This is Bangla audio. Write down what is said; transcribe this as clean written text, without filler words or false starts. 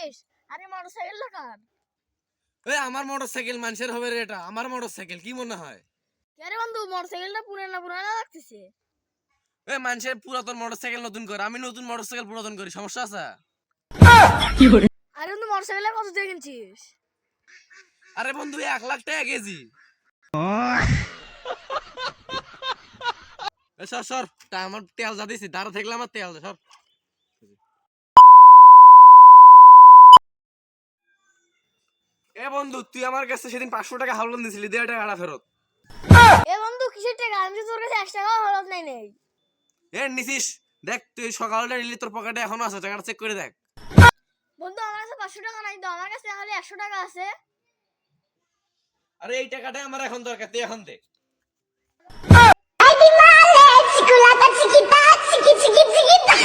কিনছিস? আরে মোটরসাইকেল লাগান। আমার মোটরসাইকেল মানুষের হবে রে, এটা আমার মোটরসাইকেল, কি মনে হয়? আরে বন্ধু মোটরসাইকেলটা পুরানা পুরানা লাগতেছে। মানুষের পুরাতন মোটরসাইকেল নতুন করে, আমি নতুন মোটরসাইকেল পুরাতন করি, সমস্যা আছে? আরে বন্ধু মোটরসাইকেলটা কত দিয়ে কিনছিস? আরে বন্ধু 1,00,000 টাকা কেজি। সর সর, আমার তেল যা দিছি দাঁড়া থাকলে আমার তেল সর। বন্ধু তুই আমার কাছে সেদিন 500 টাকা হাওলাত দিছিলি, দে টাকাটা ফেরত। এ বন্ধু কিসের টাকা? আমি তো তোর কাছে 1 টাকাও হলত নাই নেই। নিছিস? দেখ তুই সকালটা নিলি, তোর পকেটে এখনো আছে, টাকাটা চেক করে দেখ। বন্ধু আমার কাছে 500 টাকা নাই তো, আমার কাছে তাহলে 100 টাকা আছে। আরে এই টাকাটাই আমার এখন দরকার, তুই এখন দে। Ay, mi madre, chicolata chiquita, chiqui, chiqui, chiquita.